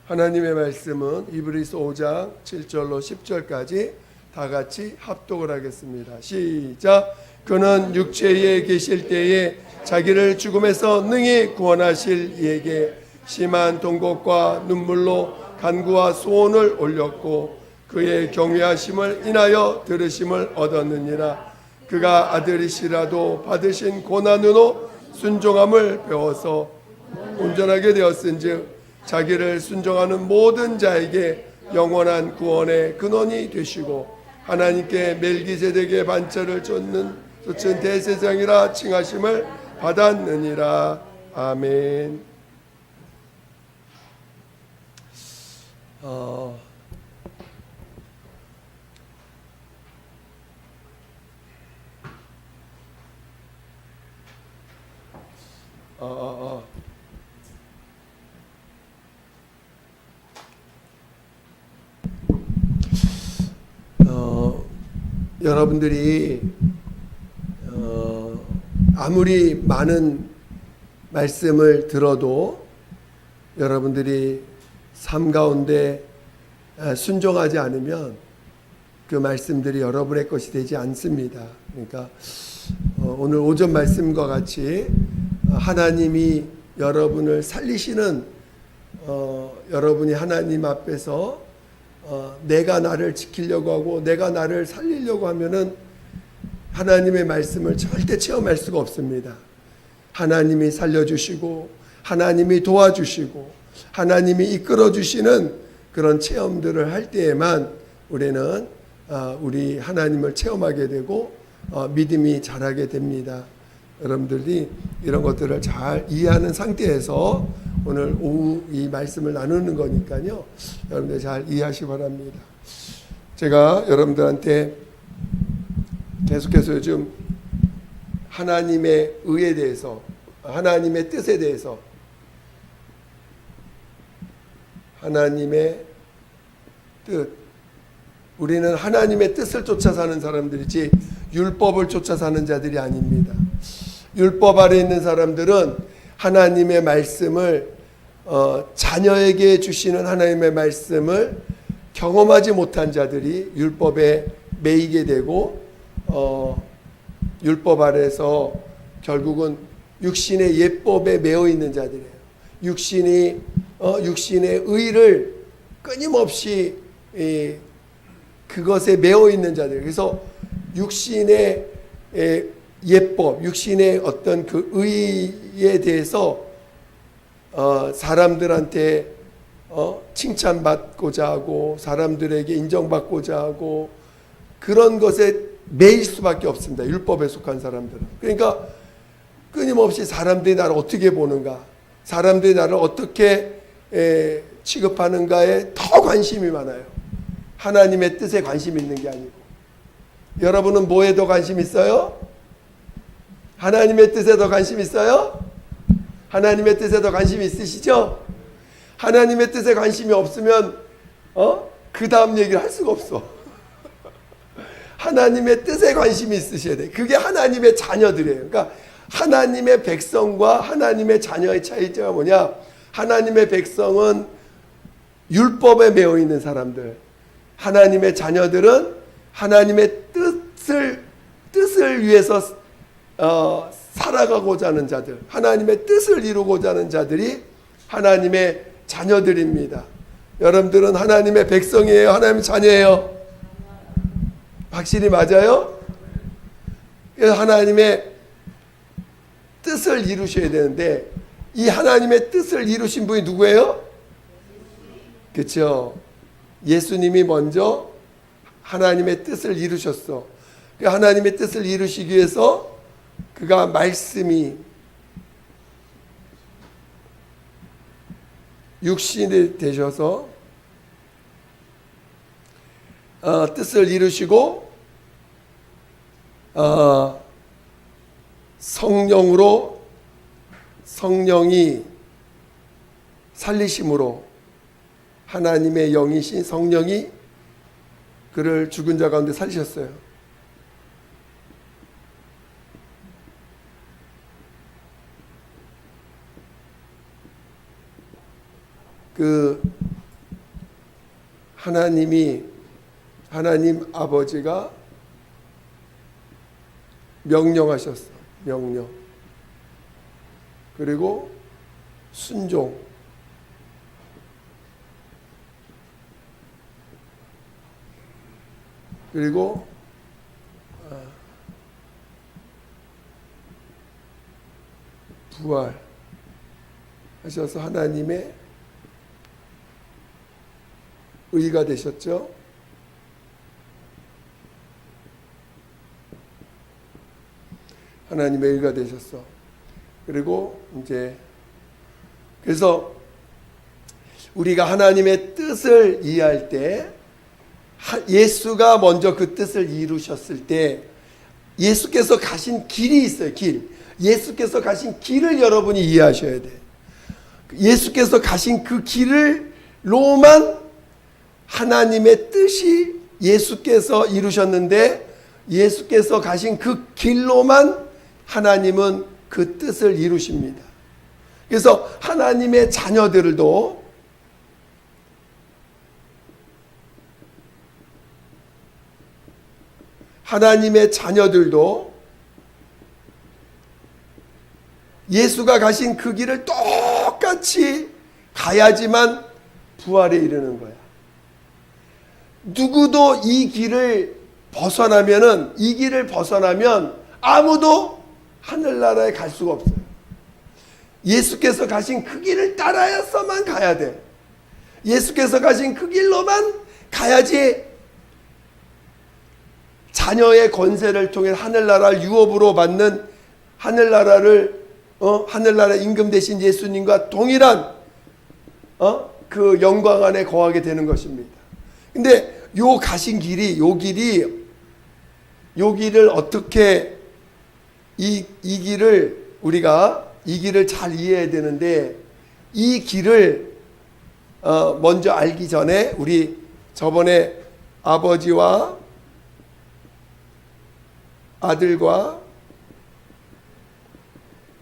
하나님의 말씀은 이브리서 5장 7절로 10절까지 다 같이 합독을 하겠습니다. 시작. 그는 육체에 계실 때에 자기를 죽음에서 능히 구원하실 이에게 심한 통곡과 눈물로 간구와 소원을 올렸고 그의 경외하심을 인하여 들으심을 얻었느니라. 그가 아들이시라도 받으신 고난으로 순종함을 배워서 온전하게 되었은즉 자기를 순종하는 모든 자에게 영원한 구원의 근원이 되시고 하나님께 멜기세덱의 반차를 쫓는 대제사장이라 칭하심을 받았느니라. 아멘. 여러분들이 아무리 많은 말씀을 들어도 여러분들이 삶 가운데 순종하지 않으면 그 말씀들이 여러분의 것이 되지 않습니다. 그러니까 오늘 오전 말씀과 같이 하나님이 여러분을 살리시는 여러분이 하나님 앞에서 내가 나를 지키려고 하고 내가 나를 살리려고 하면은 하나님의 말씀을 절대 체험할 수가 없습니다. 하나님이 살려주시고 하나님이 도와주시고 하나님이 이끌어주시는 그런 체험들을 할 때에만 우리는 우리 하나님을 체험하게 되고 믿음이 자라게 됩니다. 여러분들이 이런 것들을 잘 이해하는 상태에서 오늘 오후 이 말씀을 나누는 거니까요. 여러분들 잘 이해하시기 바랍니다. 제가 여러분들한테 계속해서 요즘 하나님의 의에 대해서, 하나님의 뜻에 대해서, 하나님의 뜻, 우리는 하나님의 뜻을 쫓아 사는 사람들이지 율법을 쫓아 사는 자들이 아닙니다. 율법 아래 있는 사람들은 하나님의 말씀을 자녀에게 주시는 하나님의 말씀을 경험하지 못한 자들이 율법에 매이게 되고 율법 아래서 결국은 육신의 예법에 매여 있는 자들이에요. 육신의 의를 끊임없이 그것에 매여 있는 자들. 그래서 육신의 예법, 육신의 어떤 그 의에 대해서 사람들한테 칭찬받고자 하고 사람들에게 인정받고자 하고 그런 것에 매일 수밖에 없습니다. 율법에 속한 사람들은. 그러니까 끊임없이 사람들이 나를 어떻게 보는가, 사람들이 나를 어떻게 취급하는가에 더 관심이 많아요. 하나님의 뜻에 관심이 있는 게 아니고. 여러분은 뭐에 더 관심 있어요? 하나님의 뜻에 더 관심 있어요? 하나님의 뜻에 더 관심이 있으시죠? 하나님의 뜻에 관심이 없으면 그 다음 얘기를 할 수가 없어. 하나님의 뜻에 관심이 있으셔야 돼. 그게 하나님의 자녀들이에요. 그러니까 하나님의 백성과 하나님의 자녀의 차이점이 뭐냐? 하나님의 백성은 율법에 매여 있는 사람들. 하나님의 자녀들은 하나님의 뜻을 위해서 살아가고자 하는 자들, 하나님의 뜻을 이루고자 하는 자들이 하나님의 자녀들입니다. 여러분들은 하나님의 백성이에요? 하나님의 자녀예요? 확실히 맞아요? 그래서 하나님의 뜻을 이루셔야 되는데 이 하나님의 뜻을 이루신 분이 누구예요? 그렇죠? 예수님이 먼저 하나님의 뜻을 이루셨어. 하나님의 뜻을 이루시기 위해서 그가 말씀이 육신이 되셔서 뜻을 이루시고 성령이 살리심으로 하나님의 영이신 성령이 그를 죽은 자 가운데 살리셨어요. 하나님 아버지가 명령하셨어. 명령. 그리고 순종. 그리고 부활하셔서 하나님의 의가 되셨죠. 하나님의 의가 되셨어. 그리고 이제 그래서 우리가 하나님의 뜻을 이해할 때 예수가 먼저 그 뜻을 이루셨을 때 예수께서 가신 길이 있어요. 길. 예수께서 가신 길을 여러분이 이해하셔야 돼. 예수께서 가신 그 길을로만 하나님의 뜻이 예수께서 이루셨는데 예수께서 가신 그 길로만 하나님은 그 뜻을 이루십니다. 그래서 하나님의 자녀들도 예수가 가신 그 길을 똑같이 가야지만 부활에 이르는 거야. 누구도 이 길을 벗어나면 아무도 하늘나라에 갈 수가 없어요. 예수께서 가신 그 길을 따라서만 가야 돼. 예수께서 가신 그 길로만 가야지 자녀의 권세를 통해 하늘나라를 유업으로 받는 하늘나라 임금 되신 예수님과 동일한 그 영광 안에 거하게 되는 것입니다. 근데 요 가신 길이 요 길을 어떻게 이 길을 우리가 이 길을 잘 이해해야 되는데 이 길을 먼저 알기 전에 우리 저번에 아버지와 아들과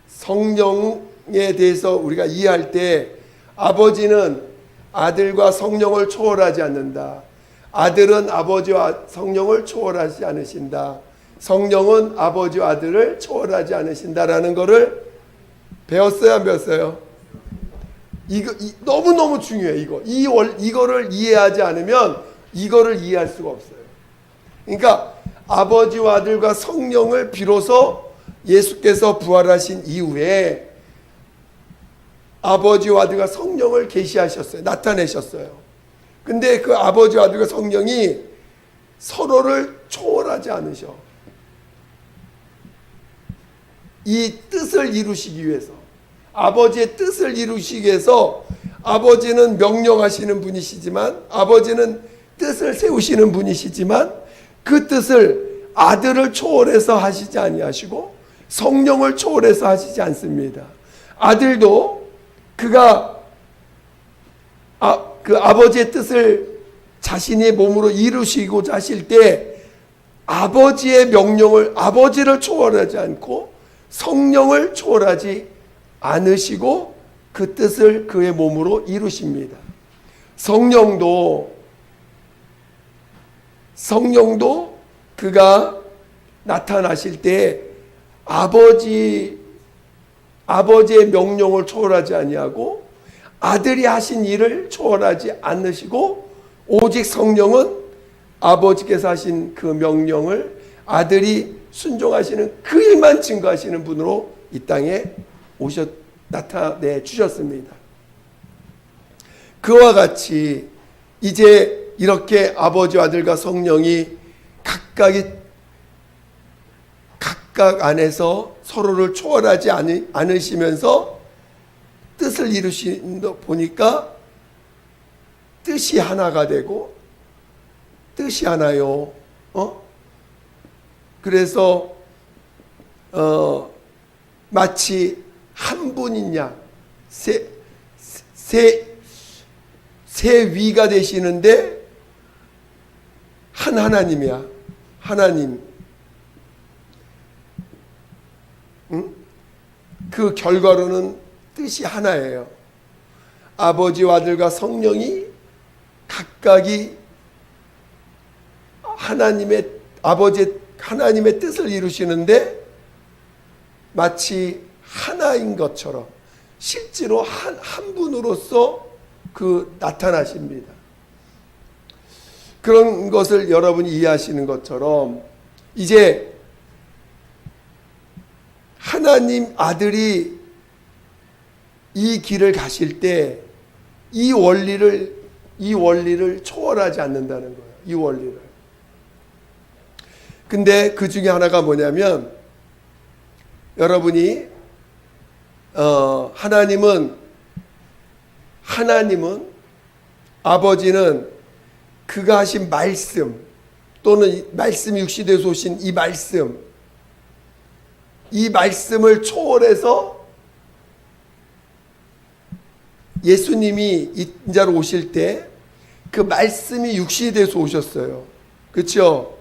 성령에 대해서 우리가 이해할 때 아버지는 아들과 성령을 초월하지 않는다. 아들은 아버지와 성령을 초월하지 않으신다. 성령은 아버지와 아들을 초월하지 않으신다라는 것을 배웠어요, 안 배웠어요? 이거 너무너무 중요해. 이거를 이해하지 않으면 이거를 이해할 수가 없어요. 그러니까 아버지와 아들과 성령을 비로소 예수께서 부활하신 이후에 아버지와 아들과 성령을 계시하셨어요. 나타내셨어요. 근데 그 아버지와 아들과 성령이 서로를 초월하지 않으셔. 이 뜻을 이루시기 위해서, 아버지의 뜻을 이루시기 위해서 아버지는 명령하시는 분이시지만, 아버지는 뜻을 세우시는 분이시지만 그 뜻을 아들을 초월해서 하시지 아니하시고 성령을 초월해서 하시지 않습니다. 아들도 그가 그 아버지의 뜻을 자신의 몸으로 이루시고자 하실 때 아버지의 명령을, 아버지를 초월하지 않고 성령을 초월하지 않으시고 그 뜻을 그의 몸으로 이루십니다. 성령도 그가 나타나실 때 아버지의 명령을 초월하지 아니하고 아들이 하신 일을 초월하지 않으시고 오직 성령은 아버지께서 하신 그 명령을 아들이 순종하시는 그 일만 증거하시는 분으로 이 땅에 나타내 주셨습니다. 그와 같이 이제 이렇게 아버지와 아들과 성령이 각각 안에서 서로를 초월하지 않으시면서 뜻을 이루시는 거 보니까 뜻이 하나가 되고 뜻이 하나요. 그래서 마치 한 분인 양 세 위가 되시는데 한 하나님이야. 하나님. 그 결과로는 뜻이 하나예요. 아버지와 아들과 성령이 각각이 하나님의 아버지 하나님의 뜻을 이루시는데 마치 하나인 것처럼 실제로 한 분으로서 나타나십니다. 그런 것을 여러분이 이해하시는 것처럼 이제 하나님 아들이 이 길을 가실 때 이 원리를 초월하지 않는다는 거예요. 이 원리를. 근데 그 중에 하나가 뭐냐면 여러분이 하나님은 아버지는 그가 하신 말씀 또는 말씀이 육시되어서 오신 이 말씀을 초월해서 예수님이 인자로 오실 때 그 말씀이 육시되어서 오셨어요. 그렇죠?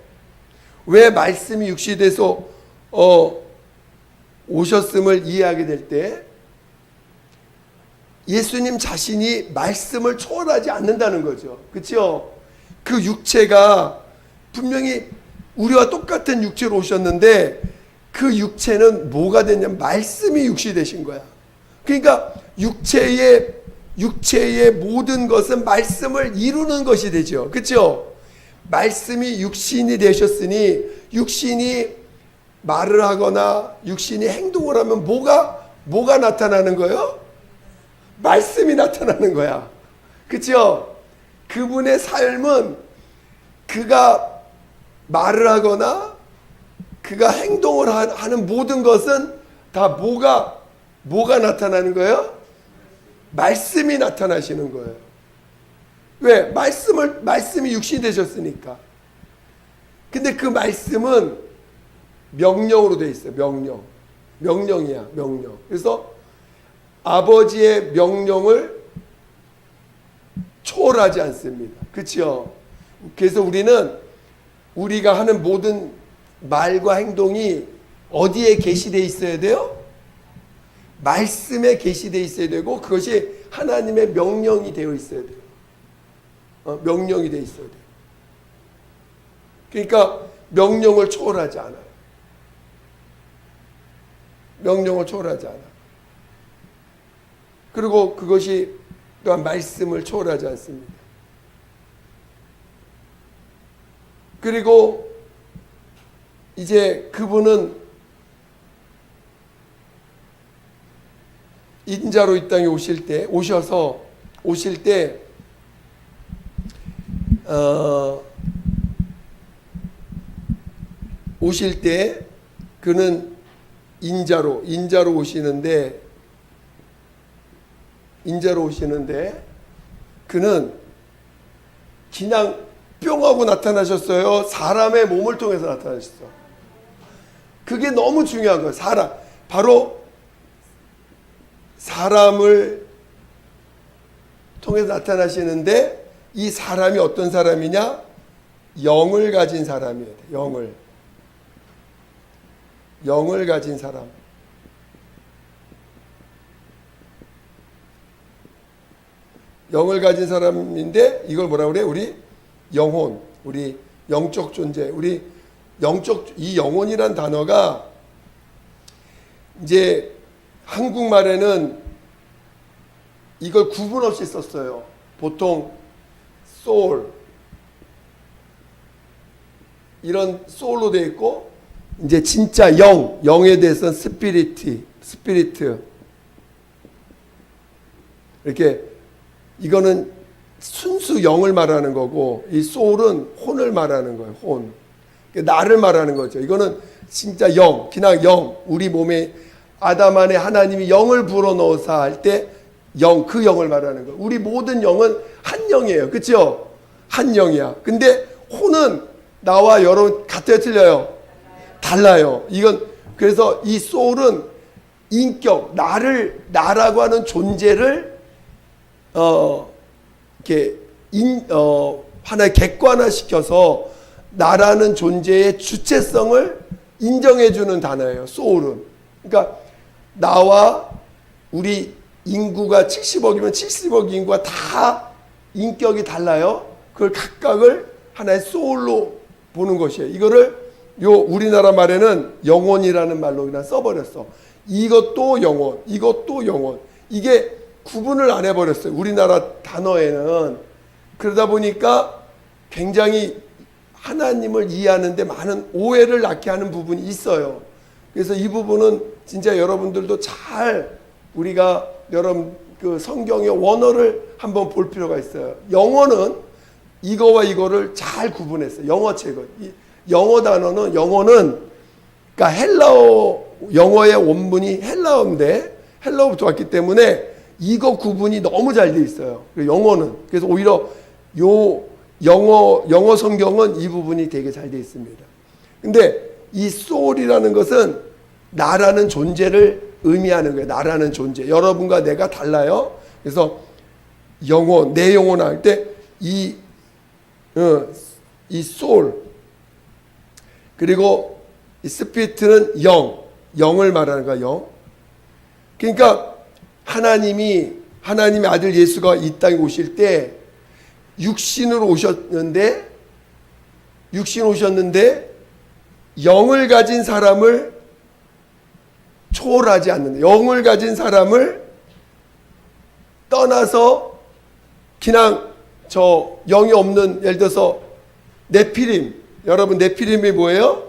왜 말씀이 육시돼서 오셨음을 이해하게 될 때 예수님 자신이 말씀을 초월하지 않는다는 거죠. 그렇죠? 그 육체가 분명히 우리와 똑같은 육체로 오셨는데 그 육체는 뭐가 됐냐면 말씀이 육시되신 거야. 그러니까 육체의 모든 것은 말씀을 이루는 것이 되죠. 그렇죠? 말씀이 육신이 되셨으니 육신이 말을 하거나 육신이 행동을 하면 뭐가 나타나는 거예요? 말씀이 나타나는 거야. 그렇죠? 그분의 삶은 그가 말을 하거나 그가 행동을 하는 모든 것은 다 뭐가 나타나는 거예요? 말씀이 나타나시는 거예요. 왜? 말씀이 육신이 되셨으니까. 근데 그 말씀은 명령으로 되어 있어요. 명령이야. 그래서 아버지의 명령을 초월하지 않습니다. 그렇죠? 그래서 우리가 하는 모든 말과 행동이 어디에 계시되어 있어야 돼요? 말씀에 계시되어 있어야 되고 그것이 하나님의 명령이 되어 있어야 돼요. 명령이 되어 있어야 돼요. 그러니까 명령을 초월하지 않아요. 명령을 초월하지 않아요. 그리고 그것이 또한 말씀을 초월하지 않습니다. 그리고 이제 그분은 인자로 이 땅에 오실 때 그는 인자로 오시는데 그는 그냥 뿅 하고 나타나셨어요? 사람의 몸을 통해서 나타나셨어요? 그게 너무 중요한 거예요. 바로 사람을 통해서 나타나시는데 이 사람이 어떤 사람이냐? 영을 가진 사람이에요. 영을 가진 사람. 영을 가진 사람인데 이걸 뭐라 그래? 우리 영혼, 우리 영적 존재, 이 영혼이란 단어가 이제 한국말에는 이걸 구분 없이 썼어요. 보통 soul 이런 soul로 되어 있고 이제 진짜 영에 대해서는 스피리트 이렇게 이거는 순수 영을 말하는 거고 이 soul은 혼을 말하는 거예요. 혼. 나를 말하는 거죠. 이거는 진짜 그냥 우리 몸에 아담 안에 하나님이 영을 불어넣어서 할 때 그 영을 말하는 거예요. 우리 모든 영은 한 영이에요. 그렇죠? 한 영이야. 근데 혼은 나와 여러분 같아요, 틀려요? 달라요. 그래서 이 소울은 인격, 나라고 하는 존재를 하나의 객관화시켜서 나라는 존재의 주체성을 인정해주는 단어예요. 소울은. 그러니까 나와 우리 인구가 70억이면 70억 인구가 다 인격이 달라요. 그걸 각각을 하나의 소울로 보는 것이에요. 이거를 우리나라 말에는 영혼이라는 말로 그냥 써버렸어. 이것도 영혼, 이것도 영혼. 이게 구분을 안 해버렸어요. 우리나라 단어에는. 그러다 보니까 굉장히 하나님을 이해하는데 많은 오해를 낳게 하는 부분이 있어요. 그래서 이 부분은 진짜 여러분들도 잘 우리가 여러분 그 성경의 원어를 한번 볼 필요가 있어요. 영어는 이거와 이거를 잘 구분했어요. 영어 책은. 영어 단어는 영어는 그러니까 헬라어 영어의 원문이 헬라어인데 헬라어부터 왔기 때문에 이거 구분이 너무 잘 돼 있어요. 영어는. 그래서 오히려 영어 성경은 이 부분이 되게 잘 돼 있습니다. 근데 이 soul이라는 것은 나라는 존재를 의미하는 거예요. 나라는 존재. 여러분과 내가 달라요. 그래서 영혼, 내 영혼 할 때 이 soul 그리고 이 스피릿은 영을 말하는 거야. 영. 그러니까 하나님의 아들 예수가 이 땅에 오실 때 육신으로 오셨는데 영을 가진 사람을 초월하지 않는다. 영을 가진 사람을 떠나서 그냥 저 영이 없는, 예를 들어서 네피림. 여러분 네피림이 뭐예요?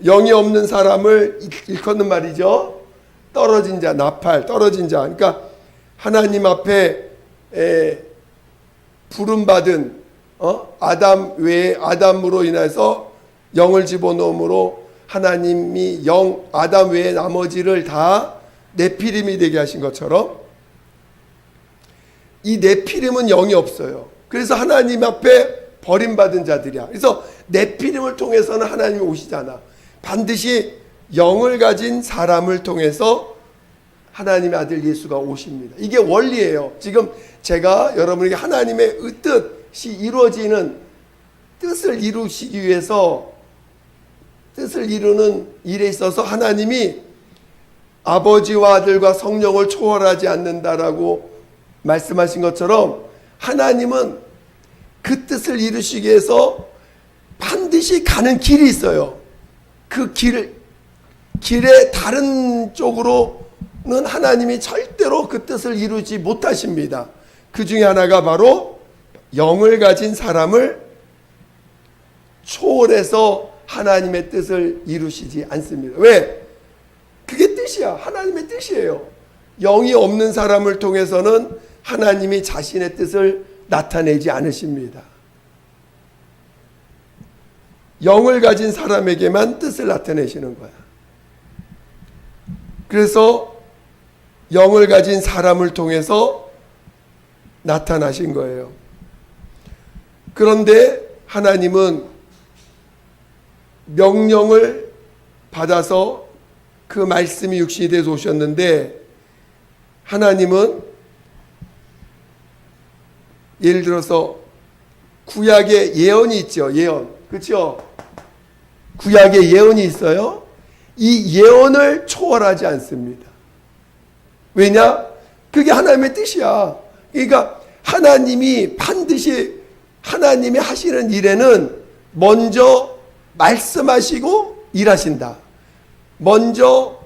영이 없는 사람을 일컫는 말이죠. 떨어진 자, 나팔, 떨어진 자. 그러니까 하나님 앞에 부름받은 아담 외에 아담으로 인해서 영을 집어넣음으로 하나님이 아담 외에 나머지를 다 네피림이 되게 하신 것처럼 이 네피림은 영이 없어요. 그래서 하나님 앞에 버림받은 자들이야. 그래서 네피림을 통해서는 하나님이 오시잖아. 반드시 영을 가진 사람을 통해서 하나님의 아들 예수가 오십니다. 이게 원리예요. 지금 제가 여러분에게 하나님의 뜻이 이루어지는 뜻을 이루시기 위해서 뜻을 이루는 일에 있어서 하나님이 아버지와 아들과 성령을 초월하지 않는다라고 말씀하신 것처럼 하나님은 그 뜻을 이루시기 위해서 반드시 가는 길이 있어요. 그 길의 다른 쪽으로는 하나님이 절대로 그 뜻을 이루지 못하십니다. 그 중에 하나가 바로 영을 가진 사람을 초월해서 하나님의 뜻을 이루시지 않습니다. 왜? 그게 뜻이야. 하나님의 뜻이에요. 영이 없는 사람을 통해서는 하나님이 자신의 뜻을 나타내지 않으십니다. 영을 가진 사람에게만 뜻을 나타내시는 거야. 그래서 영을 가진 사람을 통해서 나타나신 거예요. 그런데 하나님은 명령을 받아서 그 말씀이 육신이 돼서 오셨는데 하나님은 예를 들어서 구약에 예언이 있죠. 예언. 그렇죠? 구약에 예언이 있어요. 이 예언을 초월하지 않습니다. 왜냐? 그게 하나님의 뜻이야. 그러니까 하나님이 반드시 하나님이 하시는 일에는 먼저 말씀하시고 일하신다. 먼저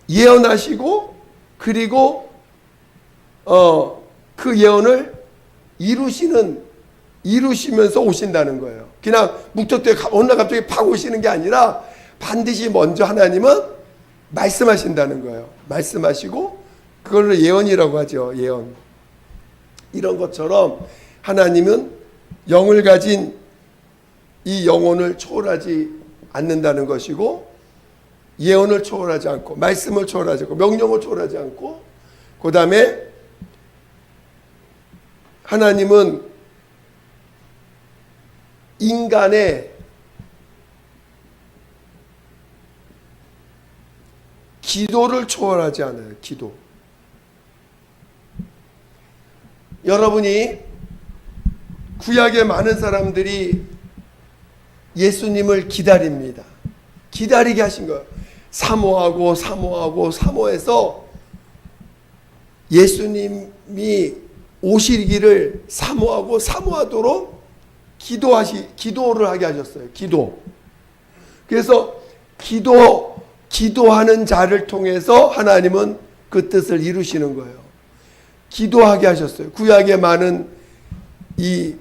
예언하시고 그리고 그 예언을 이루시면서 오신다는 거예요. 그냥 묵적도에 어느 날 갑자기 팍 오시는 게 아니라 반드시 먼저 하나님은 말씀하신다는 거예요. 말씀하시고 그걸 예언이라고 하죠. 예언. 이런 것처럼 하나님은 영을 가진 이 영혼을 초월하지 않는다는 것이고 예언을 초월하지 않고 말씀을 초월하지 않고 명령을 초월하지 않고 그 다음에 하나님은 인간의 기도를 초월하지 않아요. 기도. 여러분이 구약의 많은 사람들이 예수님을 기다립니다. 기다리게 하신 거예요. 사모해서 예수님이 오시기를 사모하고 사모하도록 기도를 하게 하셨어요. 기도. 그래서 기도하는 자를 통해서 하나님은 그 뜻을 이루시는 거예요. 기도하게 하셨어요. 구약에 많은 이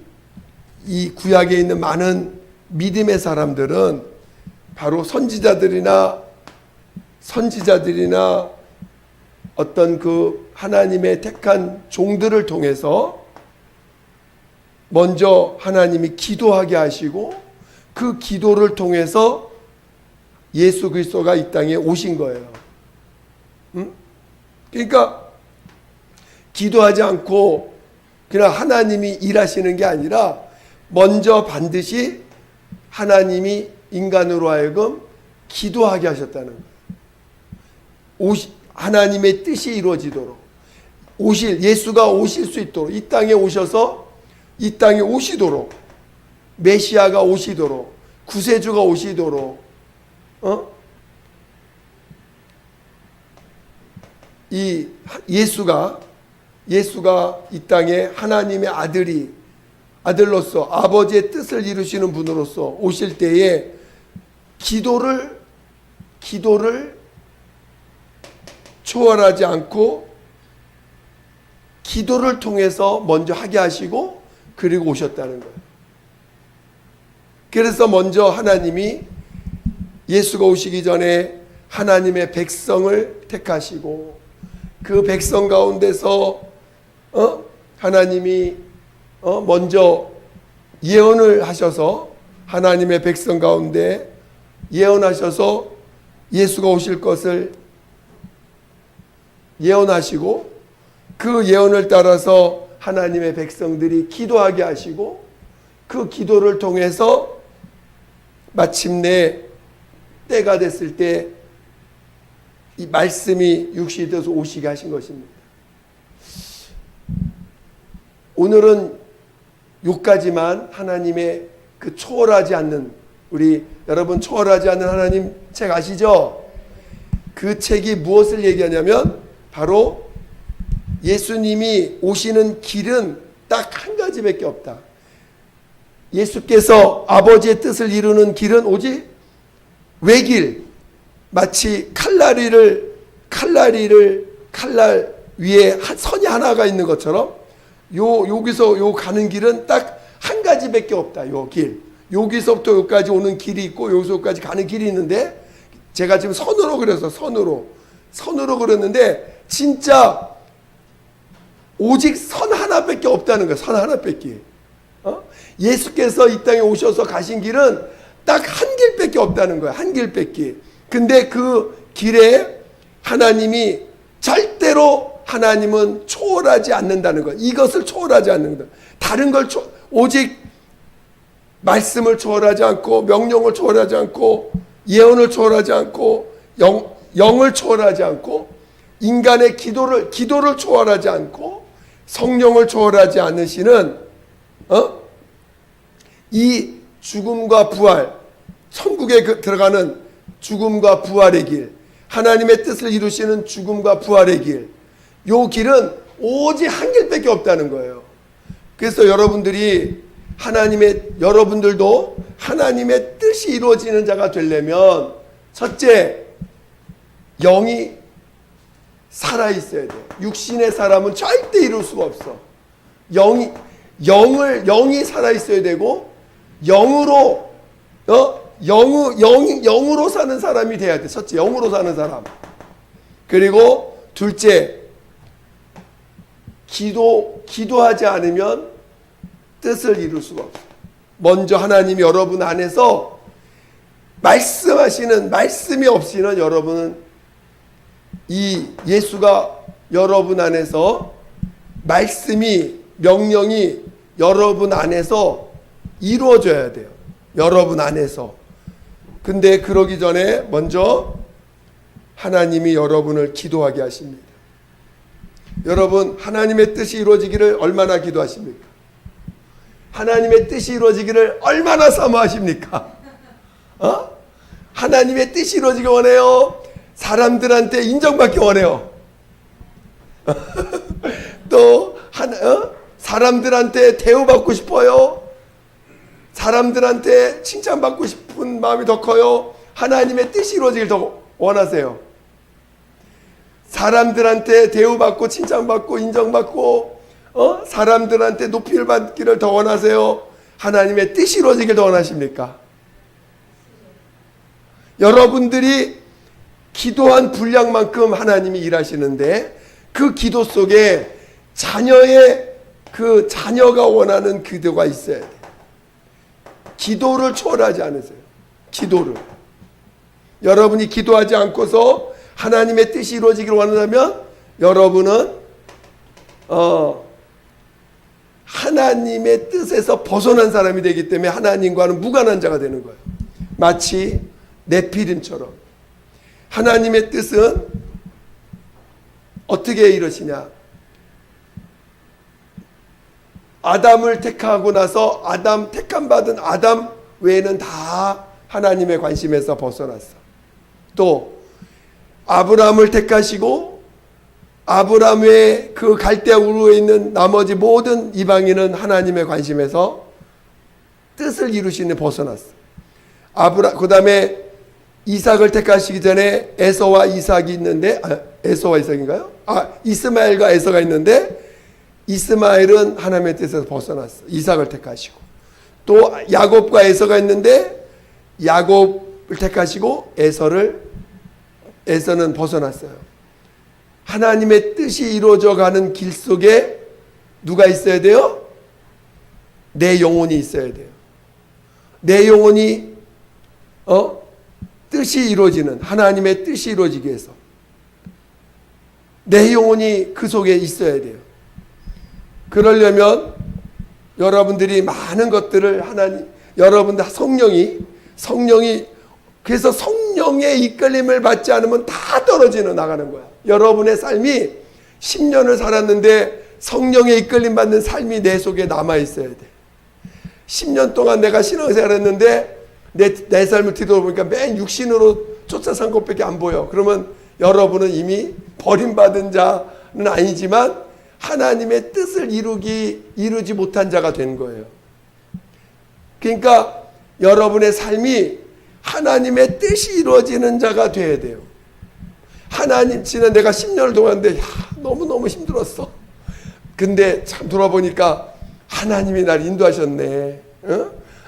구약에 있는 많은 믿음의 사람들은 바로 선지자들이나 어떤 그 하나님의 택한 종들을 통해서 먼저 하나님이 기도하게 하시고 그 기도를 통해서 예수 그리스도가 이 땅에 오신 거예요. 그러니까 기도하지 않고 그냥 하나님이 일하시는 게 아니라 먼저 반드시 하나님이 인간으로 하여금 기도하게 하셨다는 거예요. 하나님의 뜻이 이루어지도록 예수가 오실 수 있도록 이 땅에 오셔서 이 땅에 오시도록 메시아가 오시도록 구세주가 오시도록 이 예수가 이 땅에 하나님의 아들로서 아버지의 뜻을 이루시는 분으로서 오실 때에 기도를 초월하지 않고 기도를 통해서 먼저 하게 하시고 그리고 오셨다는 거예요. 그래서 먼저 하나님이 예수가 오시기 전에 하나님의 백성을 택하시고 그 백성 가운데서 하나님이 먼저 예언을 하셔서 하나님의 백성 가운데 예언하셔서 예수가 오실 것을 예언하시고 그 예언을 따라서 하나님의 백성들이 기도하게 하시고 그 기도를 통해서 마침내 때가 됐을 때 이 말씀이 육신이 되어서 오시게 하신 것입니다. 오늘은 요까지만 하나님의 그 초월하지 않는 여러분 초월하지 않는 하나님 책 아시죠? 그 책이 무엇을 얘기하냐면 바로 예수님이 오시는 길은 딱 한 가지밖에 없다. 예수께서 아버지의 뜻을 이루는 길은 오직 외길, 마치 칼날 위에 선이 하나가 있는 것처럼 여기서 가는 길은 딱 한 가지밖에 없다. 요 길. 여기서부터 여기까지 오는 길이 있고 여기서까지 가는 길이 있는데 제가 지금 선으로 그렸는데 진짜 오직 선 하나밖에 없다는 거예요. 선 하나밖에. 예수께서 이 땅에 오셔서 가신 길은 딱 한 길밖에 없다는 거예요. 한 길밖에. 근데 그 길에 하나님이 절대로 하나님은 초월하지 않는다는 거예요. 이것을 초월하지 않는다. 다른 걸 오직 말씀을 초월하지 않고 명령을 초월하지 않고 예언을 초월하지 않고 영을 초월하지 않고 인간의 기도를 초월하지 않고 성령을 초월하지 않으시는 이 죽음과 부활, 천국에 들어가는 죽음과 부활의 길, 하나님의 뜻을 이루시는 죽음과 부활의 길, 요 길은 오직 한 길밖에 없다는 거예요. 그래서 여러분들도 하나님의 뜻이 이루어지는 자가 되려면 첫째, 영이 살아있어야 돼요. 육신의 사람은 절대 이룰 수가 없어. 영이 살아있어야 되고 영으로 사는 사람이 돼야 돼. 첫째, 영으로 사는 사람. 그리고 둘째, 기도하지 않으면 뜻을 이룰 수가 없어. 먼저 하나님이 여러분 안에서 말씀하시는 말씀이 없이는 여러분은 이 예수가 여러분 안에서 명령이 여러분 안에서 이루어져야 돼요. 여러분 안에서. 근데 그러기 전에 먼저 하나님이 여러분을 기도하게 하십니다. 여러분, 하나님의 뜻이 이루어지기를 얼마나 기도하십니까? 하나님의 뜻이 이루어지기를 얼마나 사모하십니까? 하나님의 뜻이 이루어지기 원해요? 사람들한테 인정받기 원해요? 또 사람들한테 대우받고 싶어요? 사람들한테 칭찬받고 싶은 마음이 더 커요? 하나님의 뜻이 이루어지길 더 원하세요? 사람들한테 대우받고 칭찬받고 인정받고 사람들한테 높이를 받기를 더 원하세요? 하나님의 뜻이 이루어지길 더 원하십니까? 여러분들이 기도한 분량만큼 하나님이 일하시는데 그 기도 속에 자녀가 원하는 기도가 있어야 돼요. 기도를 초월하지 않으세요. 기도를. 여러분이 기도하지 않고서 하나님의 뜻이 이루어지기를 원한다면 여러분은 하나님의 뜻에서 벗어난 사람이 되기 때문에 하나님과는 무관한 자가 되는 거예요. 마치 네피림처럼. 하나님의 뜻은 어떻게 이루어지냐? 아담을 택하고 나서 택함받은 아담 외에는 다 하나님의 관심에서 벗어났어. 또 아브라함을 택하시고 아브라함 외에 그 갈대아 우르에 있는 나머지 모든 이방인은 하나님의 관심에서 뜻을 이루시는 벗어났어. 그 다음에 이삭을 택하시기 전에 에서와 이삭이 있는데, 에서와 이삭인가요? 이스마엘과 에서가 있는데 이스마엘은 하나님의 뜻에서 벗어났어. 이삭을 택하시고. 또 야곱과 에서가 있는데 야곱을 택하시고 에서는 벗어났어요. 하나님의 뜻이 이루어져 가는 길 속에 누가 있어야 돼요? 내 영혼이 있어야 돼요. 내 영혼이 뜻이 이루어지는, 하나님의 뜻이 이루어지기 위해서 내 영혼이 그 속에 있어야 돼요. 그러려면 여러분들이 많은 것들을 여러분들 성령이 그래서 성령의 이끌림을 받지 않으면 다 나가는 거야. 여러분의 삶이 10년을 살았는데 성령의 이끌림 받는 삶이 내 속에 남아 있어야 돼. 10년 동안 내가 신앙생활 했는데 내 삶을 뒤돌아보니까 맨 육신으로 쫓아 산 것밖에 안 보여. 그러면 여러분은 이미 버림받은 자는 아니지만 하나님의 뜻을 이루지 못한 자가 된 거예요. 그러니까 여러분의 삶이 하나님의 뜻이 이루어지는 자가 돼야 돼요. 지난 내가 10년을 동안인데 너무너무 힘들었어. 근데 참 돌아보니까 하나님이 날 인도하셨네.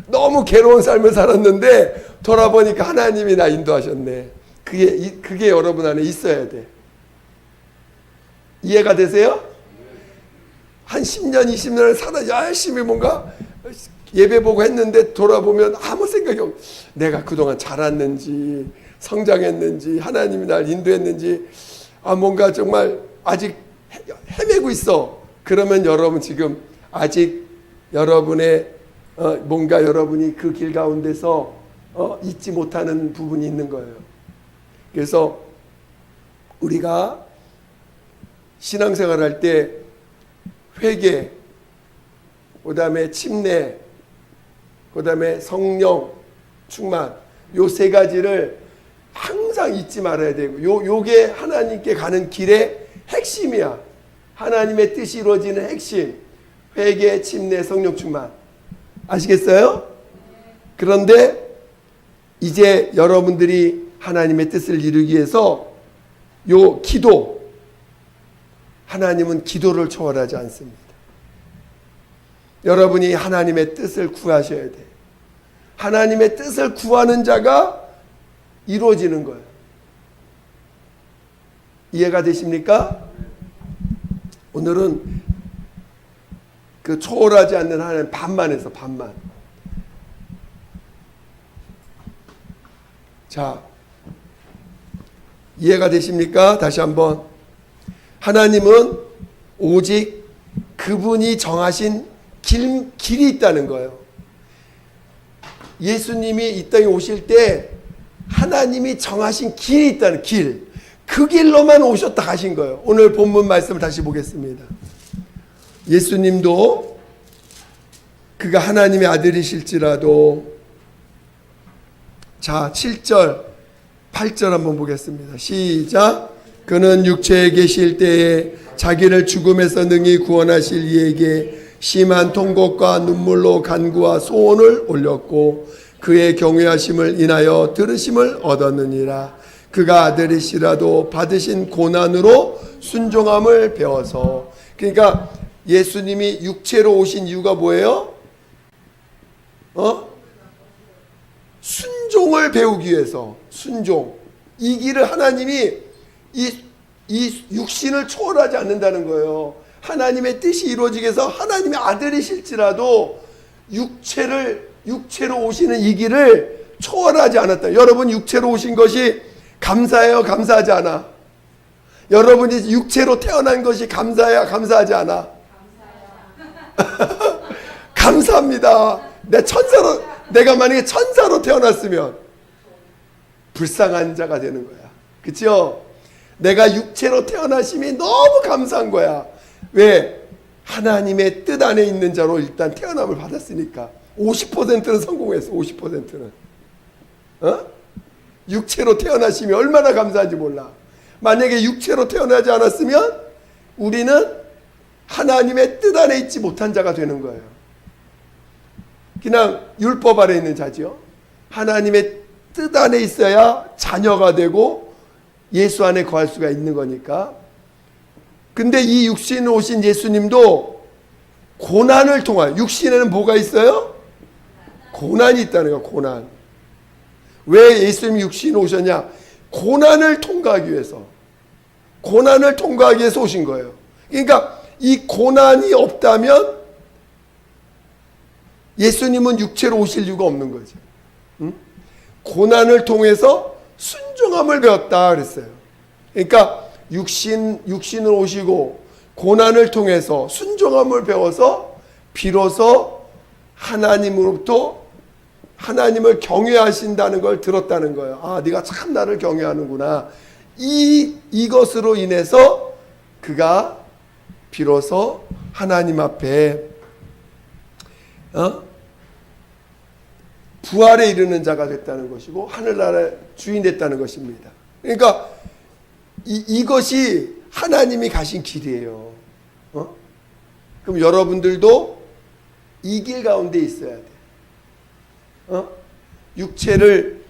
너무 괴로운 삶을 살았는데 돌아보니까 하나님이 날 인도하셨네. 그게 여러분 안에 있어야 돼. 이해가 되세요? 한 10년, 20년을 살아 열심히 뭔가 예배 보고 했는데 돌아보면 아무 생각이 없어. 내가 그동안 자랐는지 성장했는지 하나님이 날 인도했는지 뭔가 정말 아직 헤매고 있어. 그러면 여러분 지금 아직 여러분의 뭔가 여러분이 그 길 가운데서 잊지 못하는 부분이 있는 거예요. 그래서 우리가 신앙생활 할 때 회개, 그 다음에 침례, 그 다음에 성령 충만, 요 세 가지를 항상 잊지 말아야 되고, 요게 하나님께 가는 길의 핵심이야. 하나님의 뜻이 이루어지는 핵심. 회개, 침례, 성령 충만. 아시겠어요? 그런데 이제 여러분들이 하나님의 뜻을 이루기 위해서 요 기도, 하나님은 기도를 초월하지 않습니다. 여러분이 하나님의 뜻을 구하셔야 돼요. 하나님의 뜻을 구하는 자가 이루어지는 거예요. 이해가 되십니까? 오늘은 그 초월하지 않는 하나님 반만 해서 반만. 자, 이해가 되십니까? 다시 한번. 하나님은 오직 그분이 정하신 길이 있다는 거예요. 예수님이 이 땅에 오실 때 하나님이 정하신 길이 있다는 길. 그 길로만 오셨다 가신 거예요. 오늘 본문 말씀을 다시 보겠습니다. 예수님도 그가 하나님의 아들이실지라도, 자 7절 8절 한번 보겠습니다. 시작. 그는 육체에 계실 때에 자기를 죽음에서 능히 구원하실 이에게 심한 통곡과 눈물로 간구와 소원을 올렸고 그의 경외하심을 인하여 들으심을 얻었느니라. 그가 아들이시라도 받으신 고난으로 순종함을 배워서. 그러니까 예수님이 육체로 오신 이유가 뭐예요? 순종을 배우기 위해서. 순종. 이 길을 하나님이 이 육신을 초월하지 않는다는 거예요. 하나님의 뜻이 이루어지기 위해서 하나님의 아들이실지라도 육체로 오시는 이 길을 초월하지 않았다. 여러분 육체로 오신 것이 감사해요? 감사하지 않아? 여러분이 육체로 태어난 것이 감사해요? 감사하지 않아? 감사합니다. 내가 만약에 천사로 태어났으면 불쌍한 자가 되는 거야. 그렇죠? 내가 육체로 태어나심이 너무 감사한 거야. 왜? 하나님의 뜻 안에 있는 자로 일단 태어남을 받았으니까. 50%는 성공했어. 50%는. 육체로 태어나심이 얼마나 감사한지 몰라. 만약에 육체로 태어나지 않았으면 우리는 하나님의 뜻 안에 있지 못한 자가 되는 거예요. 그냥 율법 아래 있는 자죠. 하나님의 뜻 안에 있어야 자녀가 되고 예수 안에 거할 수가 있는 거니까. 근데 이 육신에 오신 예수님도 고난을 통하여, 육신에는 뭐가 있어요? 고난이 있다는 거예요. 고난. 왜 예수님이 육신에 오셨냐? 고난을 통과하기 위해서. 고난을 통과하기 위해서 오신 거예요. 그러니까 이 고난이 없다면 예수님은 육체로 오실 이유가 없는 거죠. 고난을 통해서 순종함을 배웠다 그랬어요. 그러니까 육신을 오시고 고난을 통해서 순종함을 배워서 비로소 하나님으로부터 하나님을 경외하신다는 걸 들었다는 거예요. 아, 네가 참 나를 경외하는구나. 이것으로 인해서 그가 비로소 하나님 앞에 부활에 이르는 자가 됐다는 것이고 하늘나라의 주인 됐다는 것입니다. 그러니까 이것이 하나님이 가신 길이에요. 그럼 여러분들도 이 길 가운데 있어야 돼. 육체를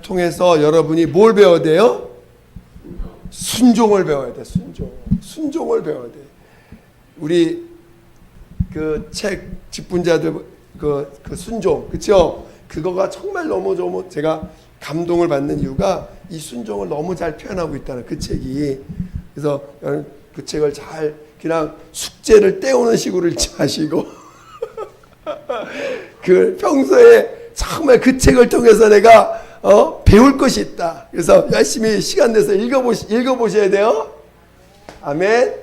통해서 여러분이 뭘 배워야 돼요? 순종을 배워야 돼. 순종을 배워야 돼. 우리 그 책 직분자들 그 순종, 그렇죠? 그거가 정말 너무 제가 감동을 받는 이유가 이 순종을 너무 잘 표현하고 있다는 그 책이. 그래서 그 책을 잘 그냥 숙제를 때우는 식으로 읽지 마시고 그 평소에 정말 그 책을 통해서 내가 배울 것이 있다. 그래서 열심히 시간 내서 읽어보셔야 돼요. 아멘.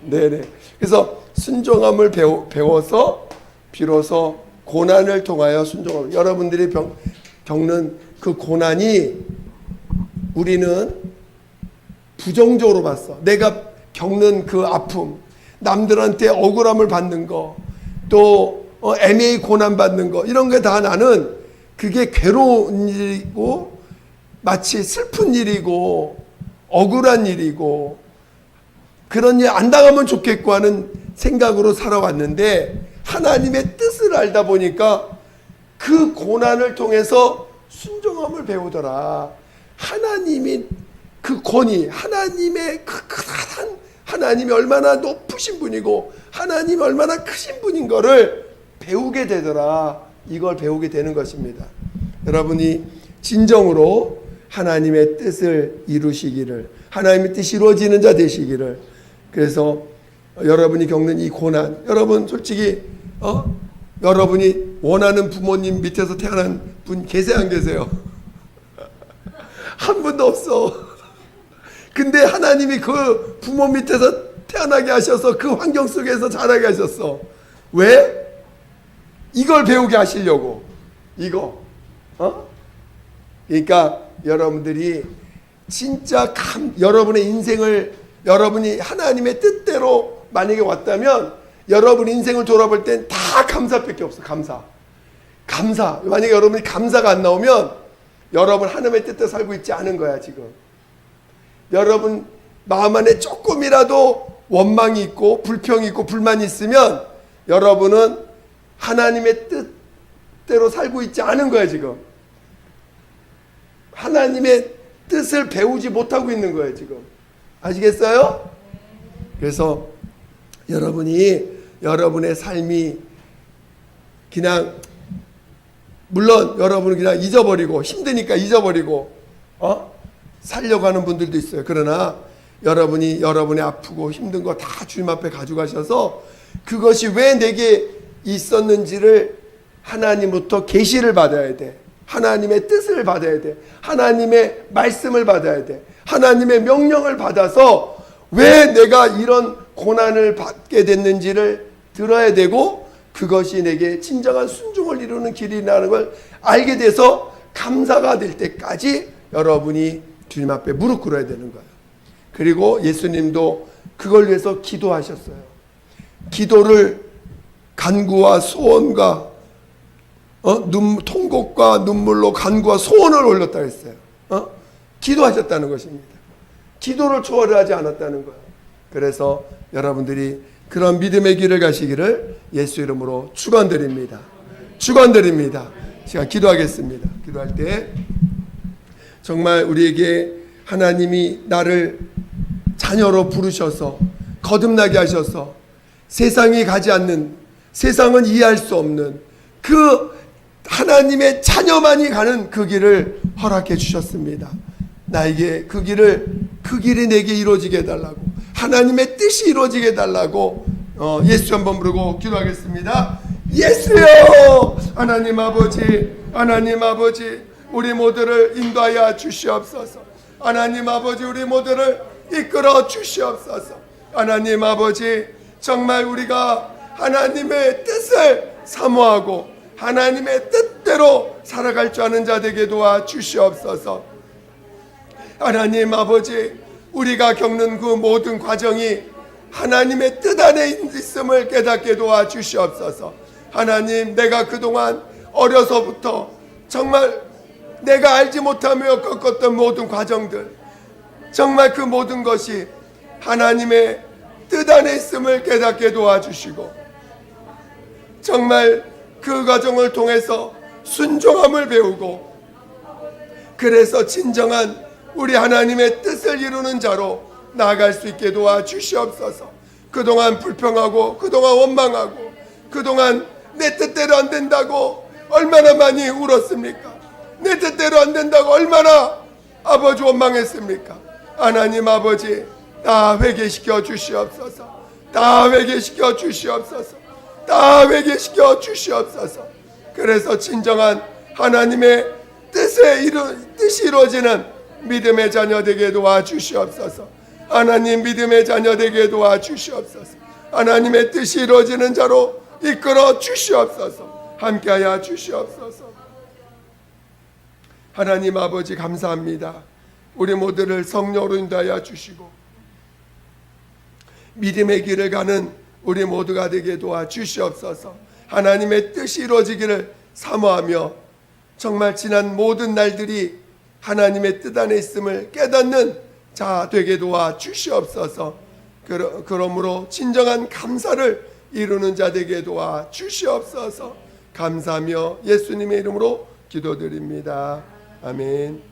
네네. 그래서 순종함을 배워서 비로소 고난을 통하여 순종함을. 여러분들이 겪는 그 고난이 우리는 부정적으로 봤어. 내가 겪는 그 아픔, 남들한테 억울함을 받는 거, 또 애매히 고난받는 거, 이런 게 다 나는 그게 괴로운 일이고 마치 슬픈 일이고 억울한 일이고 그런 일 안 당하면 좋겠고 하는 생각으로 살아왔는데 하나님의 뜻을 알다 보니까 그 고난을 통해서 순종함을 배우더라. 하나님이 그 권위, 하나님의 그 크다란 하나님이 얼마나 높으신 분이고 하나님이 얼마나 크신 분인 거를 배우게 되더라. 이걸 배우게 되는 것입니다. 여러분이 진정으로 하나님의 뜻을 이루시기를, 하나님의 뜻이 이루어지는 자 되시기를. 그래서 여러분이 겪는 이 고난, 여러분 솔직히 여러분이 원하는 부모님 밑에서 태어난 분 계세요, 안 계세요? 한 분도 없어. 근데 하나님이 그 부모 밑에서 태어나게 하셔서 그 환경 속에서 자라게 하셨어. 왜? 이걸 배우게 하시려고. 이거. 그러니까 여러분들이 진짜 여러분의 인생을 여러분이 하나님의 뜻대로 만약에 왔다면 여러분 인생을 돌아볼 땐 다 감사밖에 없어. 감사. 만약에 여러분이 감사가 안 나오면 여러분 하나님의 뜻대로 살고 있지 않은 거야 지금. 여러분 마음 안에 조금이라도 원망이 있고 불평이 있고 불만이 있으면 여러분은 하나님의 뜻대로 살고 있지 않은 거예요. 지금 하나님의 뜻을 배우지 못하고 있는 거예요. 지금 아시겠어요? 그래서 여러분의 삶이 그냥 물론 여러분은 그냥 잊어버리고 힘드니까 잊어버리고 살려고 하는 분들도 있어요. 그러나 여러분이 여러분의 아프고 힘든 거 다 주님 앞에 가져가셔서 그것이 왜 내게 있었는지를 하나님부터 계시를 받아야 돼. 하나님의 뜻을 받아야 돼. 하나님의 말씀을 받아야 돼. 하나님의 명령을 받아서 왜 내가 이런 고난을 받게 됐는지를 들어야 되고 그것이 내게 진정한 순종을 이루는 길이라는 걸 알게 돼서 감사가 될 때까지 여러분이 주님 앞에 무릎 꿇어야 되는 거예요. 그리고 예수님도 그걸 위해서 기도하셨어요. 기도를 간구와 소원과 통곡과 눈물로 간구와 소원을 올렸다 했어요. 기도하셨다는 것입니다. 기도를 초월하지 않았다는 거예요. 그래서 여러분들이 그런 믿음의 길을 가시기를 예수 이름으로 축원드립니다. 축원드립니다. 제가 기도하겠습니다. 기도할 때 정말 우리에게 하나님이 나를 자녀로 부르셔서 거듭나게 하셔서 세상이 가지 않는, 세상은 이해할 수 없는 그 하나님의 자녀만이 가는 그 길을 허락해 주셨습니다. 나에게 그 길이 내게 이루어지게 해달라고, 하나님의 뜻이 이루어지게 해달라고 예수 한번 부르고 기도하겠습니다. 예수여, 하나님 아버지, 하나님 아버지, 우리 모두를 인도하여 주시옵소서. 하나님 아버지, 우리 모두를 이끌어 주시옵소서. 하나님 아버지, 정말 우리가 하나님의 뜻을 사모하고 하나님의 뜻대로 살아갈 줄 아는 자 되게 도와 주시옵소서. 하나님 아버지, 우리가 겪는 그 모든 과정이 하나님의 뜻 안에 있음을 깨닫게 도와 주시옵소서. 하나님, 내가 그동안 어려서부터 정말 내가 알지 못하며 겪었던 모든 과정들, 정말 그 모든 것이 하나님의 뜻 안에 있음을 깨닫게 도와주시고 정말 그 과정을 통해서 순종함을 배우고 그래서 진정한 우리 하나님의 뜻을 이루는 자로 나아갈 수 있게 도와주시옵소서. 그동안 불평하고 그동안 원망하고 그동안 내 뜻대로 안 된다고 얼마나 많이 울었습니까? 내 뜻대로 안 된다고 얼마나 아버지 원망했습니까? 하나님 아버지, 다 회개시켜 주시옵소서. 다 회개시켜 주시옵소서. 다 회개시켜 주시옵소서. 그래서 진정한 하나님의 뜻이 이루어지는 믿음의 자녀 되게 도와주시옵소서. 하나님, 믿음의 자녀 되게 도와주시옵소서. 하나님의 뜻이 이루어지는 자로 이끌어 주시옵소서. 함께하여 주시옵소서. 하나님 아버지, 감사합니다. 우리 모두를 성령으로 인도하여 주시고 믿음의 길을 가는 우리 모두가 되게 도와주시옵소서. 하나님의 뜻이 이루어지기를 사모하며 정말 지난 모든 날들이 하나님의 뜻 안에 있음을 깨닫는 자 되게 도와주시옵소서. 그러므로 진정한 감사를 이루는 자 되게 도와주시옵소서. 감사하며 예수님의 이름으로 기도드립니다. 아멘.